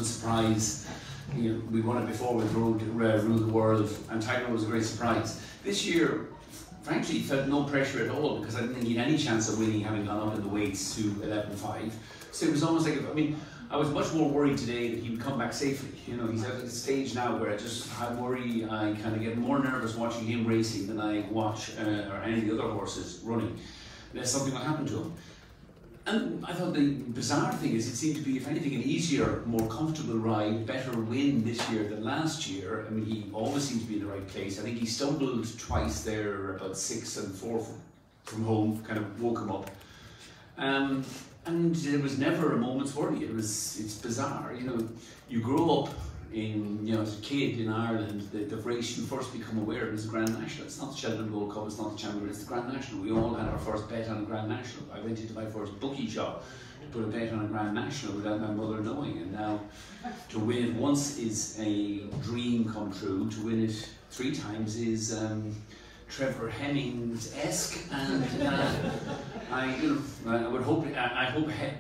a surprise. You know, we won it before with Rule the World, and Tiger was a great surprise. This year, frankly, felt no pressure at all because I didn't think he had any chance of winning, having gone up in the weights to 11.5. So it was almost like, I mean, I was much more worried today that he would come back safely. You know, he's at a stage now where I worry, I kind of get more nervous watching him racing than I watch or any of the other horses running. There's something will happen to him. And I thought the bizarre thing is it seemed to be, if anything, an easier, more comfortable ride, better win this year than last year. I mean, he always seemed to be in the right place. I think he stumbled twice there, about 6 and 4 from home, kind of woke him up. And there was never a moment's worry. It's bizarre, you know. You grow up in, you know, as a kid in Ireland, the race you first become aware of is the Grand National. It's not the Shelton Gold Cup, it's not the Challenger, it's the Grand National. We all had our first bet on the Grand National. I went into my first bookie shop to put a bet on a Grand National without my mother knowing. And now to win it once is a dream come true. To win it 3 times is Trevor Hemmings-esque, and I hope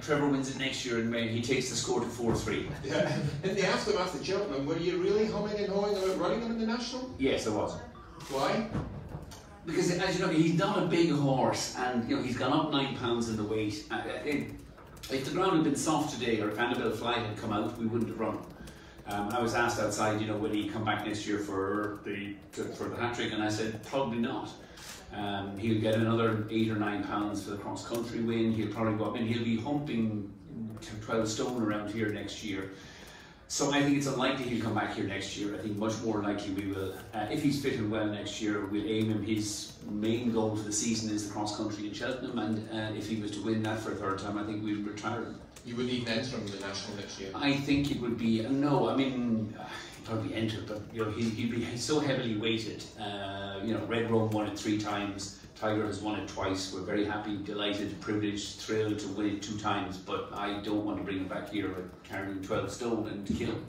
Trevor wins it next year and he takes the score to 4-3. Yeah. In the aftermath of Cheltenham, were you really humming and hawing about running him in the National? Yes, I was. Why? Because, as you know, he's not a big horse, and you know he's gone up 9 pounds in the weight. If the ground had been soft today, or if Annabelle Fly had come out, we wouldn't have run him. I was asked outside, you know, will he come back next year for the hat-trick, and I said probably not. He'll get another 8 or 9 pounds for the cross-country win. He'll probably go up, and he'll be humping 12 stone around here next year. So I think it's unlikely he'll come back here next year. I think much more likely we will, if he's fit and well next year, we'll aim him. His main goal for the season is the cross-country in Cheltenham, and if he was to win that for a 3rd time, I think we'll retire him. You wouldn't even enter him in the National next year? I think it would be, no, I mean, he'd probably enter, but you know, he'd be so heavily weighted. You know, Red Rum won it 3 times, Tiger has won it twice. We're very happy, delighted, privileged, thrilled to win it 2 times, but I don't want to bring him back here carrying 12 stone and kill him.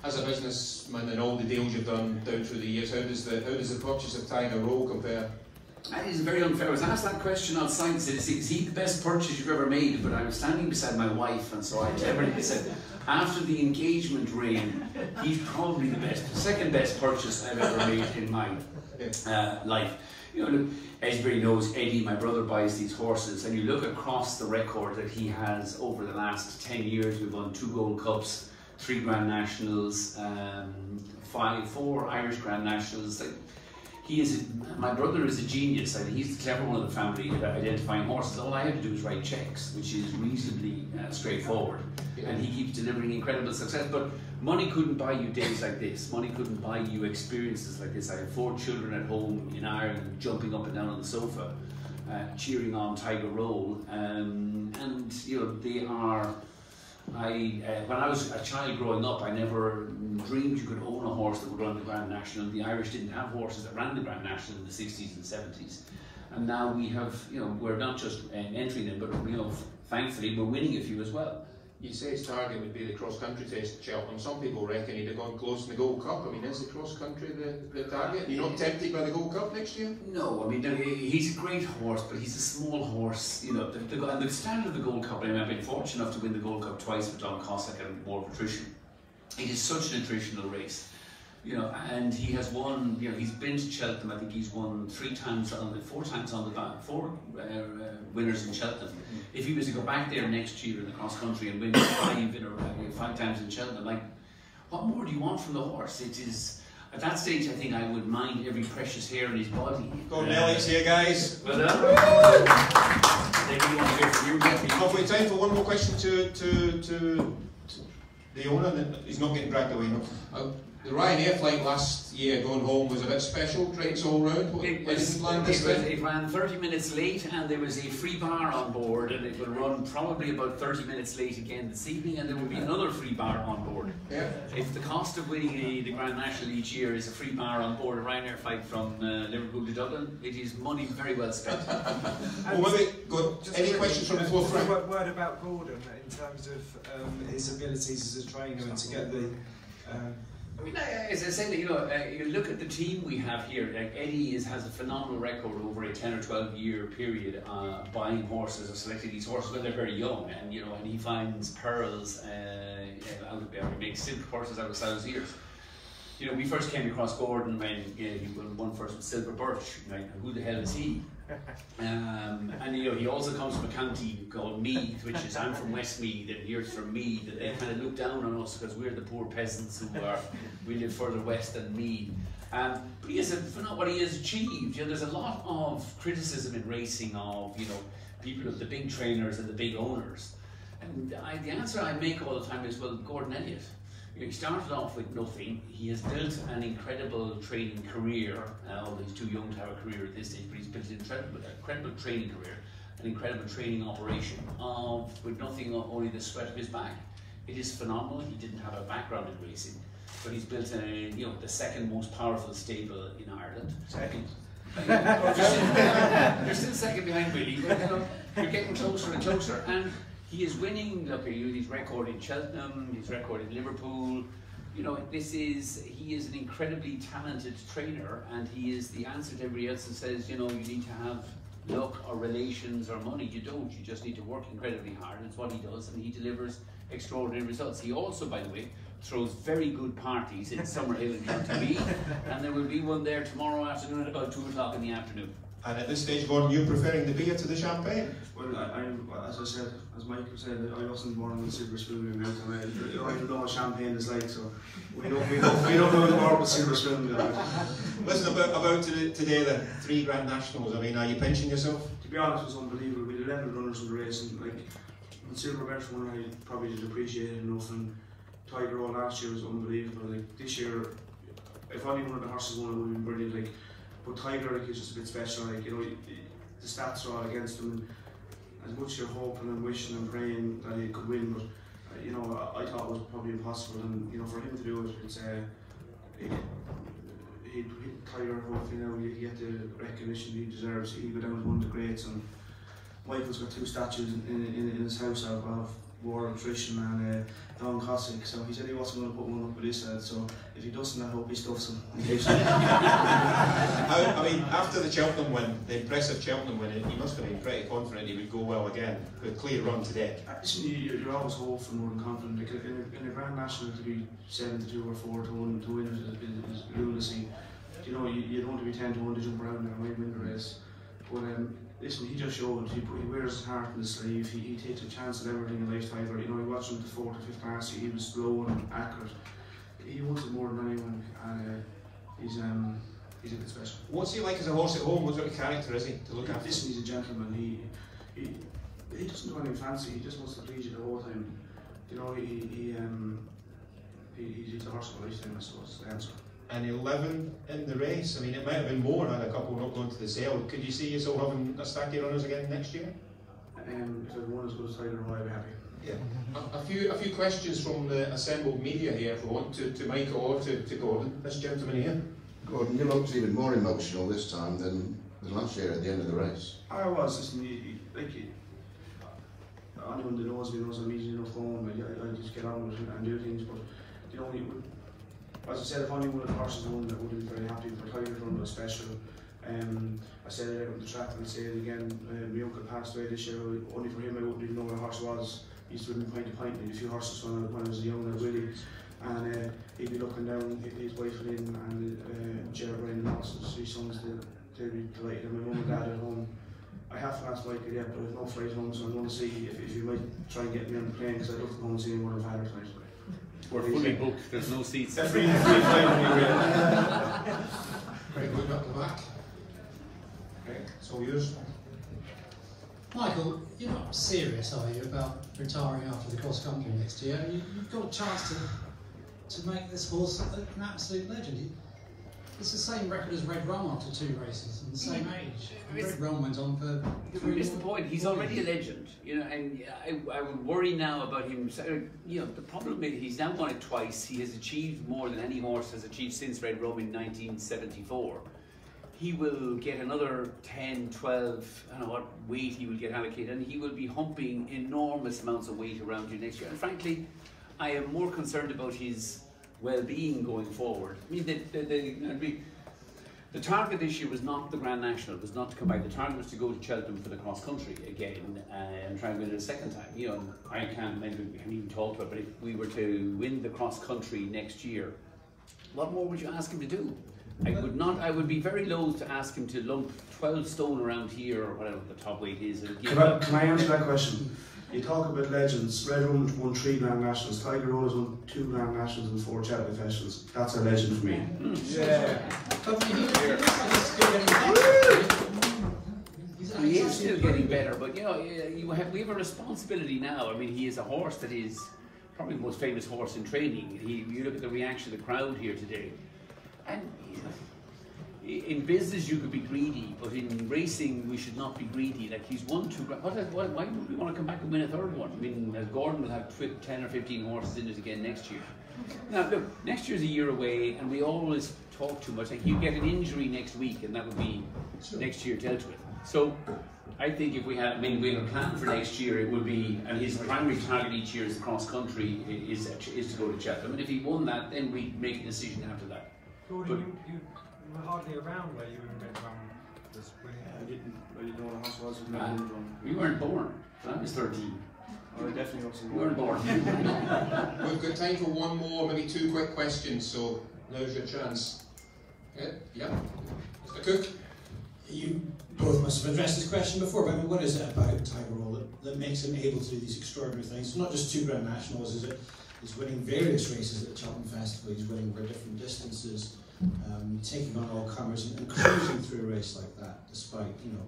As a businessman and all the deals you've done down through the years, how does the purchase of Tiger Roll compare? That is very unfair. I was asked that question outside and said, is he the best purchase you've ever made? But I was standing beside my wife, and so I deliberately said, after the engagement ring, he's probably the second best purchase I've ever made in my life. You know, look, everybody knows Eddie, my brother, buys these horses, and you look across the record that he has over the last 10 years. We've won 2 Gold Cups, 3 Grand Nationals, 4 Irish Grand Nationals. My brother is a genius. I think he's the clever one of the family at identifying horses. All I have to do is write checks, which is reasonably straightforward. Yeah. And he keeps delivering incredible success. But money couldn't buy you days like this. Money couldn't buy you experiences like this. I have 4 children at home in Ireland jumping up and down on the sofa, cheering on Tiger Roll. And you know, they are... when I was a child growing up, I never dreamed you could own a horse that would run the Grand National. The Irish didn't have horses that ran the Grand National in the 60s and 70s. And now we have, you know, we're not just entering them, but you know, thankfully we're winning a few as well. You say his target would be the cross-country test at Cheltenham. Some people reckon he'd have gone close in the Gold Cup. I mean, is the cross-country the target? You're not tempted by the Gold Cup next year? No, I mean, he's a great horse, but he's a small horse. You know, and the standard of the Gold Cup, I mean, I've been fortunate enough to win the Gold Cup twice with Don Cossack and more attrition. It is such an attritional race. You know, and he has won, you know, he's been to Cheltenham. I think he's won 4 times on the back, 4 winners in Cheltenham. If he was to go back there next year in the cross country and win 5 times in Cheltenham, like, what more do you want from the horse? It is, at that stage, I think I would mind every precious hair in his body. Gordon Elliott's here, guys. Well done. Have we time for one more question to the owner? He's not getting dragged away, no? The Ryanair flight last year going home was a bit special, trains all round. It ran 30 minutes late, and there was a free bar on board, and it will run probably about 30 minutes late again this evening, and there will be another free bar on board. Yeah. If the cost of winning the Grand National each year is a free bar on board a Ryanair flight from Liverpool to Dublin, it is money very well spent. Well, maybe, any questions from the floor? A word about Gordon in terms of his abilities as a trainer and to get the... I mean, as I said, you know, you look at the team we have here. Like Eddie has a phenomenal record over a 10 or 12 year period buying horses or selecting these horses when they're very young, and you know, and he finds pearls out of silk purses out of sow's ears. You know, we first came across Gordon when he won first with Silver Birch. Right? Who the hell is he? And you know, he also comes from a county called Meath, which is, I'm from Westmeath, and here's from Meath, and they kind of look down on us because we're the poor peasants we live further west than Meath. But he is what he has achieved. You know, there's a lot of criticism in racing of, you know, people of the big trainers and the big owners. And the answer I make all the time is, well, Gordon Elliott. He started off with nothing. He has built an incredible training career. Although he's too young to have a career at this stage, but he's built an incredible training career, an incredible training operation with nothing, only the sweat of his back. It is phenomenal. He didn't have a background in racing, but he's built the second most powerful stable in Ireland. Second. You're still second behind Willie, but you know, you're getting closer and closer. And he is winning. Look, he's recording Cheltenham, he's recording Liverpool. You know, he is an incredibly talented trainer, and he is the answer to everybody else that says, you know, you need to have luck or relations or money. You don't. You just need to work incredibly hard. It's what he does, and he delivers extraordinary results. He also, by the way, throws very good parties in Summerhill in County Meath, and there will be one there tomorrow afternoon at about 2 o'clock in the afternoon. And at this stage, Gordon, you're preferring the beer to the champagne? Well, as I said, as Michael said, I wasn't born with a silver spoon in my mouth. I don't know what champagne is like, so we don't know the more with silver spoon. Listen, about today, the 3 Grand Nationals. I mean, are you pinching yourself? To be honest, it was unbelievable. We had 11 runners in the race, and like when Silver Birch won, I probably didn't appreciate it enough. And Tiger Roll last year was unbelievable. Like this year, if only one of the horses won, it would have been brilliant. Like. But Tiger, like, is just a bit special. Like, you know, the stats are all against him. And as much as you're hoping and wishing and praying that he could win, but you know, I thought it was probably impossible. And you know, for him to do it, it's Tiger. Hopefully now he get the recognition he deserves. He go down as one of the greats. And Michael's got 2 statues in his house of Warren Trish and Don Cossack, so he said he wasn't going to put one up with his head, so if he doesn't, I hope he stuffs him. I mean, after the Cheltenham win, the impressive Cheltenham win, he must have been pretty confident he would go well again, with a clear run today. You're always hopeful more than confident. Like in a Grand National, to be 7-2 or 4-1 to win it is lunacy. You know, you don't want to be 10-1 to jump around and might win the race. But listen, he just showed, he wears his heart on his sleeve, he takes a chance at everything in life, Tiger. You know, he watched him the 4th or 5th class, he was slow and accurate. He wants it more than anyone, and he's a bit special. What's he like as a horse at home? What sort of character is he to look after? Listen, he's a gentleman. He doesn't do anything fancy, he just wants to please you the whole time. You know, he's a horse of a lifetime, I suppose, the answer. And 11 in the race. I mean, it might have been more had a couple not gone to the sale. Could you see yourself having a stack of runners again next year? If everyone as good as Tiger, I'd be happy. Yeah. A few questions from the assembled media here, if we want, to Michael or to Gordon. This gentleman here. Gordon, you looked even more emotional this time than last year at the end of the race. I was. Listen, anyone that knows me knows I'm easy enough going. I just get on with it and do things. But you know, as I said, if only one of the horses won, I would have been very happy. But Tiger's run was special. I said it out on the track and I say it again. My uncle passed away this year. Only for him, I wouldn't even know what a horse was. He used to win point to point. He had a few horses when I was young and Willie. And he'd be looking down, his wife and him, and Gerard Bryan and also 3 sons. They'd be delighted. And my mum and dad at home. I have to ask Michael yet, but I have no flight home, so I'm going to see if you might try and get me on the plane, because I'd love to go and see him one of Father tonight. We're fully booked, there's no seats. A free flight on me, Very good, up the back. Okay, it's all yours. Michael, you're not serious, are you, about retiring after the cross country next year? You've got a chance to make this horse an absolute legend. It's the same record as Red Rum after 2 races, and the same age. Red Rum went on for 3 That's the point. He's already a legend, you know. And I would worry now about him. You know, the problem is he's now won it twice. He has achieved more than any horse has achieved since Red Rum in 1974. He will get another 10, 12. I don't know what weight he will get allocated, and he will be humping enormous amounts of weight around you next year. And frankly, I am more concerned about his well-being going forward. I mean, The target this year was not the Grand National, it was not to come back. The target was to go to Cheltenham for the cross country again and try and win it a second time. You know, I can't, maybe we haven't even talked about it, but if we were to win the cross country next year, what more would you ask him to do? I would be very loath to ask him to lump 12 stone around here or whatever the top weight is. Can I answer that question? You talk about legends. Red Rum won 3 Grand Nationals. Tiger Roll has won 2 Grand Nationals and 4 Cheltenham Festivals. That's a legend for me. He is still getting better, but you know, we have a responsibility now. I mean, he is a horse that is probably the most famous horse in training. You look at the reaction of the crowd here today, and in business you could be greedy, but in racing we should not be greedy. Like, he's won 2. Why would we want to come back and win a third one? I mean, Gordon will have 10 or 15 horses in it again next year. Now look, next year's a year away, and we always talk too much. Like, you get an injury next week, and that would be next year dealt with. So I think if we have a plan for next year, it would be, and his primary target each year is cross country, is to go to Cheltenham. And if he won that, then we make a decision after that. Gordon, you were hardly around where you were in Red Rum this spring. I didn't know what horse was. You weren't born. I was 13. I definitely wasn't You weren't born. We've got time for one more, maybe 2 quick questions, so now's your chance. Yeah. Mr. Cook? You both must have addressed this question before, but I mean, what is it about Tiger Roll that makes him able to do these extraordinary things? It's not just 2 Grand Nationals, is it? He's winning various races at the Cheltenham Festival, he's winning over different distances, taking on all comers and cruising through a race like that, despite, you know,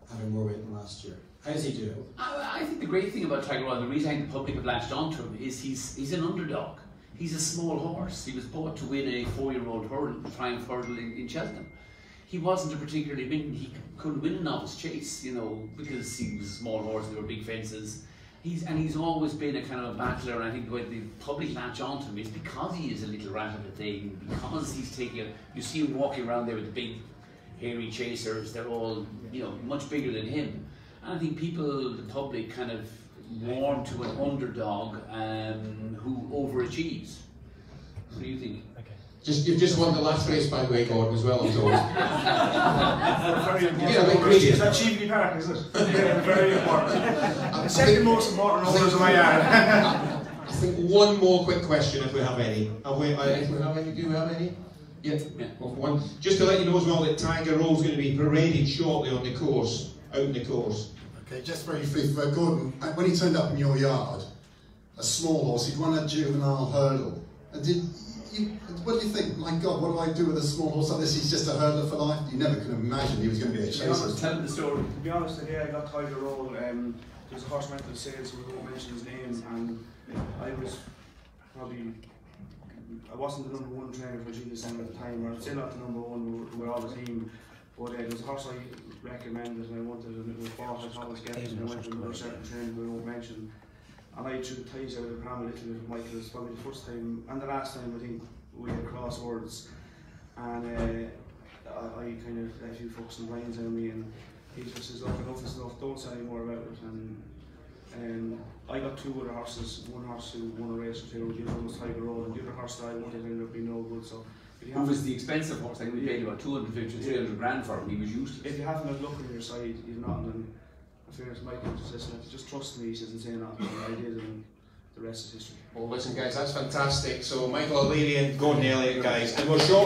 having more weight than last year. How does he do it? I think the great thing about Tiger Roll, the reason I think the public have latched onto him, is he's an underdog. He's a small horse. He was bought to win a 4-year-old hurdle, the Triumph Hurdle in Cheltenham. He wasn't a particularly he couldn't win a novice chase, you know, because he was a small horse and there were big fences. He's always been a kind of a battler, and I think the way the public latch onto him is because he is a little rat of a thing, because he's taking you see him walking around there with the big hairy chasers, they're all, you know, much bigger than him. And I think the public kind of warm to an underdog who overachieves. What do you think? You've just won the last race, by the way, Gordon, as well, I'm told. Very important. Is that Cheveley Park, is it? Very important. The second most important holders of my yard. I think one more quick question, if we have any. Do we have any? Yeah. One. Just to let you know as well that Tiger Roll's going to be paraded shortly on the course, out in the course. Okay, just very briefly for Gordon. When he turned up in your yard, a small horse, he'd won a juvenile hurdle. What do you think? My God, what do I do with a small horse like this? He's just a hurdler for life. You never could imagine he was going to be a chaser. Tell him the story. To be honest, the day I got Tiger Roll, there's a horse went to the sales, we won't mention his name, and I wasn't the #1 trainer for GSM at the time, or still not the #1, we were all the team, but there was a horse I recommended and I wanted, and it was bought. I thought I was getting, and I went to another certain trainer we won't mention, and I threw the ties out of the pram a little bit with Michael. It was probably the first time, and the last time I think we had crosswords, and I kind of let a few fucks and lines on me, and he just says, look, enough is enough, don't say any more about it. And I got 2 other horses, one horse who won a race or 2, the other one was Tiger Roll, and the other horse that I wanted ended up being no good. So who was the expensive horse? I think we paid about 250 to 300 grand for him. He was useless. If you haven't got luck on your side, you're not. And in fairness, Michael just says, just trust me, he says, and say nothing. I did, and the rest is history. Well, listen, guys, that's fantastic. So Michael O'Leary and Gordon Elliott, guys, and we're shortly